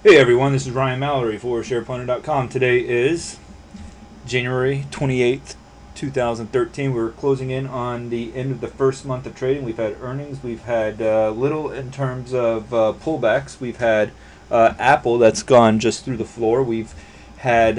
Hey everyone, this is Ryan Mallory for SharePlanner.com. Today is January 28th, 2013. We're closing in on the end of the first month of trading. We've had earnings. We've had little in terms of pullbacks. We've had Apple that's gone just through the floor. We've had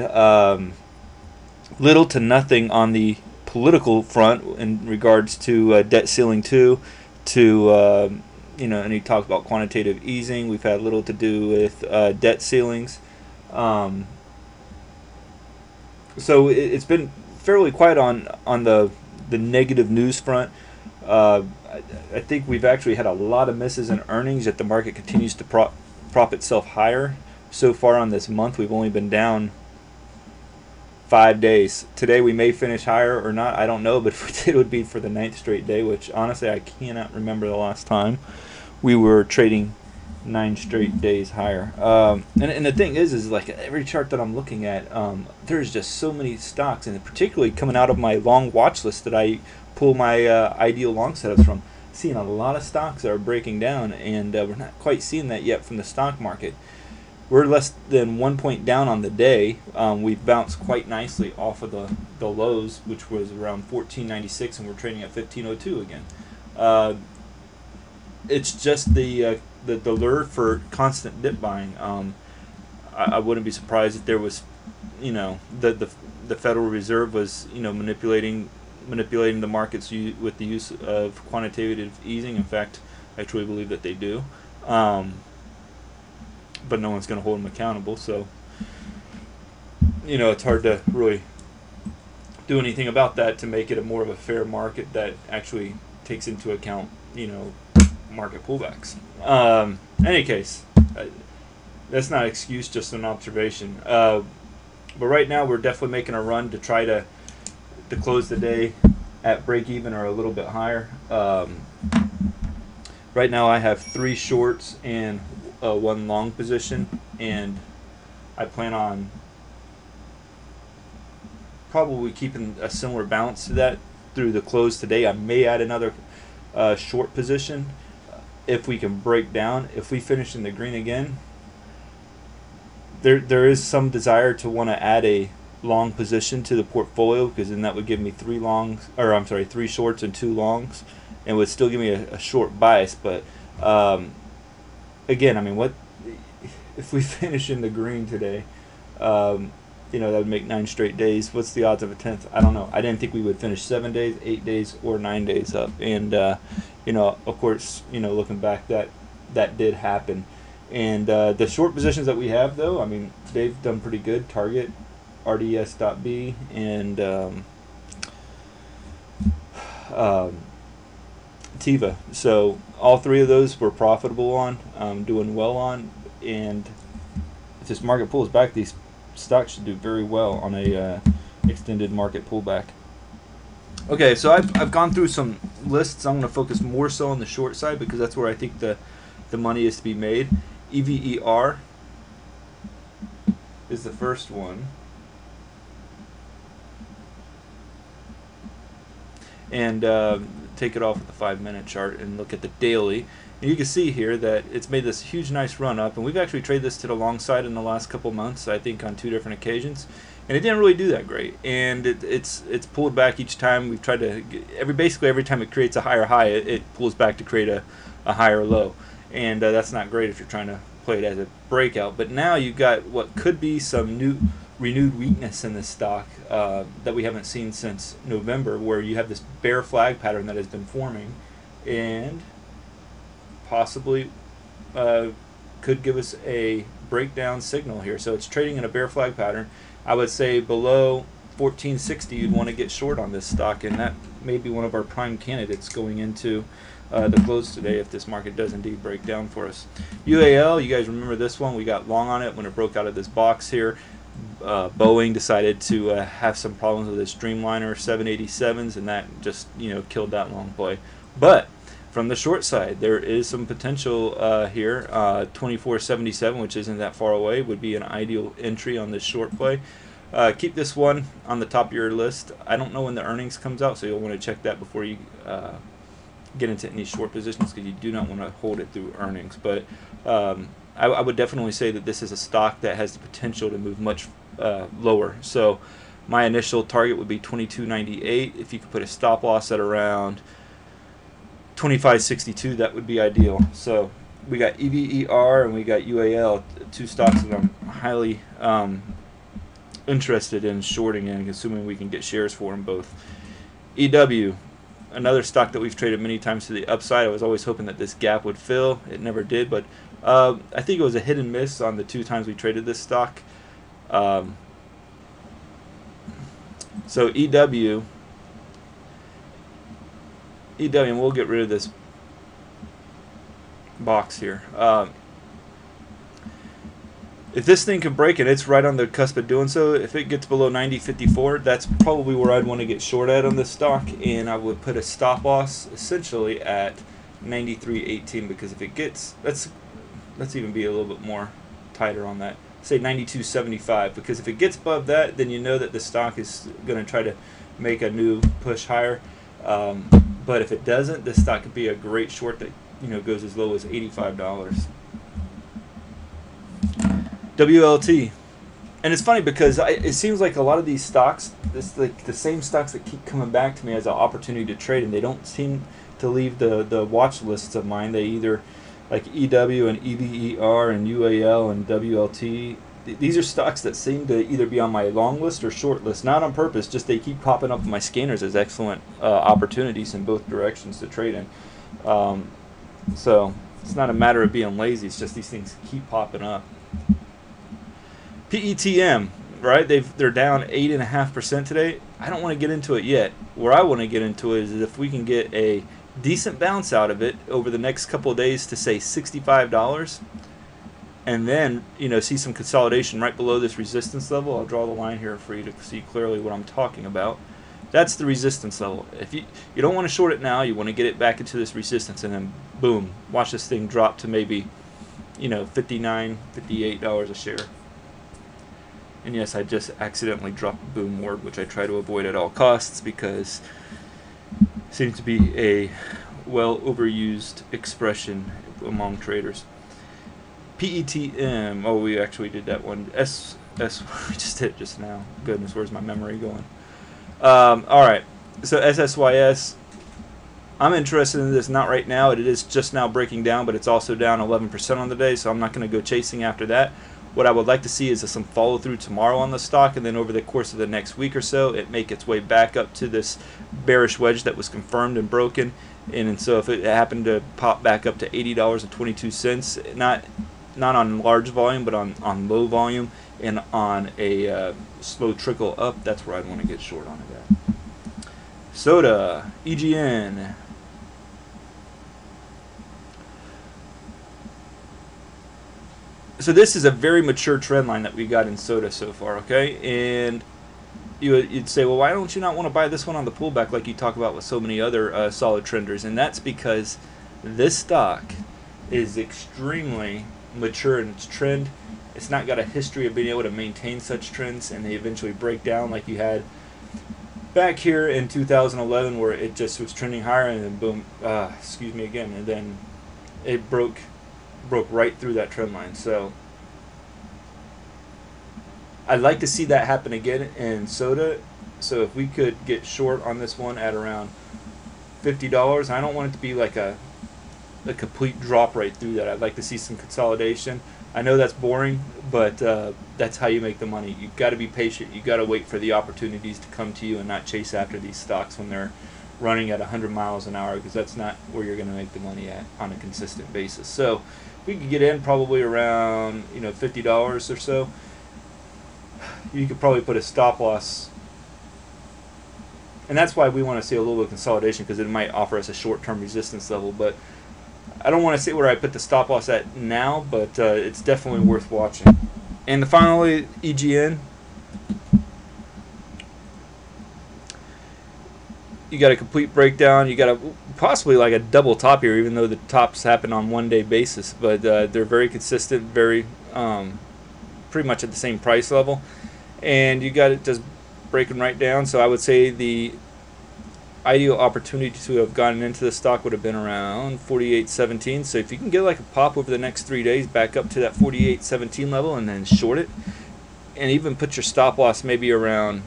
little to nothing on the political front in regards to debt ceiling 2 to and he talked about quantitative easing. We've had little to do with debt ceilings. Um, so it's been fairly quiet on the negative news front. I think we've actually had a lot of misses in earnings, yet the market continues to prop itself higher. So far on this month, we've only been down 5 days. Today we may finish higher or not, I don't know, but if we did, it would be for the ninth straight day, which honestly I cannot remember the last time we were trading 9 straight days higher. And the thing is like every chart that I'm looking at, there's just so many stocks, and particularly coming out of my long watch list that I pull my ideal long setups from, seeing a lot of stocks that are breaking down, and we're not quite seeing that yet from the stock market. We're less than 1 point down on the day. We've bounced quite nicely off of the lows, which was around 1496, and we're trading at 1502 again. It's just the lure for constant dip buying. I wouldn't be surprised if there was, the Federal Reserve was, manipulating the markets with the use of quantitative easing. In fact, I truly believe that they do. But no one's going to hold them accountable. So, it's hard to really do anything about that to make it a more of a fair market that actually takes into account, market pullbacks. Any case, that's not an excuse, just an observation. But right now, we're definitely making a run to try to close the day at break even or a little bit higher. Right now, I have 3 shorts and 1 long position, and I plan on probably keeping a similar balance to that through the close today. I may add another short position if we can break down. If we finish in the green again, there is some desire to want to add a long position to the portfolio, because then that would give me 3 shorts and 2 longs, and would still give me a short bias. But again, I mean, what if we finish in the green today? That would make 9 straight days. What's the odds of a 10th? I don't know. I didn't think we would finish 7 days, 8 days, or 9 days up. And of course, looking back, that did happen. And the short positions that we have, though, I mean, they've done pretty good. Target, RDS.B, and Tiva. So all 3 of those we're profitable on, doing well on. And if this market pulls back, these stocks should do very well on a extended market pullback. Okay, so I've gone through some lists. I'm going to focus more so on the short side, because that's where I think the money is to be made. EVER is the first one. And take it off with the 5-minute chart and look at the daily. And you can see here that it's made this huge nice run up, and we've actually traded this to the long side in the last couple months, I think on 2 different occasions, and it didn't really do that great. And it's pulled back each time. We've tried to basically every time it creates a higher high, it pulls back to create a higher low, and that's not great if you're trying to play it as a breakout. But now you've got what could be some renewed weakness in this stock that we haven't seen since November, where you have this bear flag pattern that has been forming, and possibly could give us a breakdown signal here. So it's trading in a bear flag pattern. I would say below 1460 you'd want to get short on this stock, and that may be one of our prime candidates going into the close today if this market does indeed break down for us. UAL, you guys remember this one? We got long on it when it broke out of this box here. Boeing decided to have some problems with its Dreamliner 787s, and that just killed that long play. But from the short side, there is some potential here. 2477, which isn't that far away, would be an ideal entry on this short play. Keep this one on the top of your list. I don't know when the earnings comes out, so you'll want to check that before you get into any short positions, because you do not want to hold it through earnings. But I would definitely say that this is a stock that has the potential to move much lower. So my initial target would be 22.98. If you could put a stop loss at around 25.62, that would be ideal. So we got EVER and we got UAL, two stocks that I'm highly interested in shorting and assuming we can get shares for them both. EW, another stock that we've traded many times to the upside. I was always hoping that this gap would fill. It never did, but I think it was a hit and miss on the 2 times we traded this stock. So EW, and we'll get rid of this box here. If this thing can break, and it's right on the cusp of doing so, if it gets below 90.54, that's probably where I'd want to get short at on this stock, and I would put a stop loss essentially at 93.18, because if it gets, let's even be a little bit more tighter on that, say 92.75, because if it gets above that, then you know that the stock is going to try to make a new push higher. But if it doesn't, this stock could be a great short that goes as low as $85. WLT, and it's funny because it seems like a lot of these stocks, like the same stocks that keep coming back to me as an opportunity to trade, and they don't seem to leave the watch lists of mine. They either, like EW and EVER and UAL and WLT, these are stocks that seem to either be on my long list or short list, not on purpose, just they keep popping up in my scanners as excellent opportunities in both directions to trade in. So it's not a matter of being lazy, it's just these things keep popping up. PETM, right? They're down 8.5% today. I don't want to get into it yet. Where I want to get into it is if we can get a decent bounce out of it over the next couple of days to say $65, and then see some consolidation right below this resistance level. I'll draw the line here for you to see clearly what I'm talking about. That's the resistance level. If you don't want to short it now, you want to get it back into this resistance, and then boom, watch this thing drop to maybe $59, $58 a share. And yes, I just accidentally dropped the boom word, which I try to avoid at all costs because it seems to be a well overused expression among traders. PETM, oh, we actually did that one. We just did it just now. Goodness, where's my memory going? Alright, so SSYS, I'm interested in this, not right now. It is just now breaking down, but it's also down 11% on the day, so I'm not going to go chasing after that. What I would like to see is some follow through tomorrow on the stock, and then over the course of the next week or so, it make its way back up to this bearish wedge that was confirmed and broken. And so if it happened to pop back up to $80.22, not on large volume, but on low volume and on a slow trickle up, that's where I'd want to get short on it at. Soda, EGN. So this is a very mature trend line that we got in soda so far, okay? And you'd say, well, why don't you not want to buy this one on the pullback like you talk about with so many other solid trenders? And that's because this stock is extremely mature in its trend. It's not got a history of being able to maintain such trends, and they eventually break down like you had back here in 2011 where it just was trending higher and then boom, excuse me again, and then it broke right through that trend line. So I'd like to see that happen again in soda. So if we could get short on this one at around $50, I don't want it to be like a complete drop right through that. I'd like to see some consolidation. I know that's boring, but that's how you make the money. You've got to be patient. You've got to wait for the opportunities to come to you and not chase after these stocks when they're running at 100 miles an hour, because that's not where you're going to make the money at on a consistent basis. So we could get in probably around $50 or so. You could probably put a stop loss, and that's why we want to see a little bit of consolidation, because it might offer us a short-term resistance level. But I don't want to say where I put the stop loss at now, but it's definitely worth watching. And finally, EGN. You got a complete breakdown. You got a possibly like a double top here, even though the tops happen on one-day basis. But they're very consistent, very pretty much at the same price level. And you got it just breaking right down. So I would say the ideal opportunity to have gotten into the stock would have been around 48.17. So if you can get like a pop over the next 3 days back up to that 48.17 level and then short it, and even put your stop loss maybe around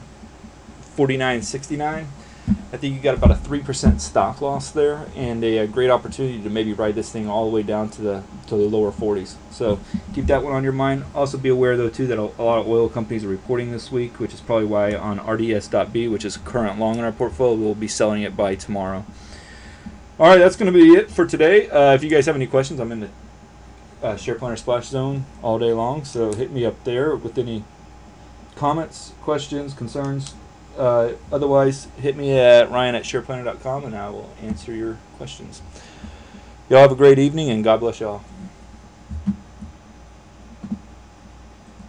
49.69, I think you got about a 3% stop loss there, and a great opportunity to maybe ride this thing all the way down to the lower 40s. So keep that one on your mind. Also be aware though too that a lot of oil companies are reporting this week, which is probably why on RDS.B, which is current long in our portfolio, we'll be selling it by tomorrow. All right, that's going to be it for today. If you guys have any questions, I'm in the Share Planner Splash Zone all day long, so hit me up there with any comments, questions, concerns. Otherwise, hit me at ryan@shareplanner.com and I will answer your questions. Y'all have a great evening and God bless y'all.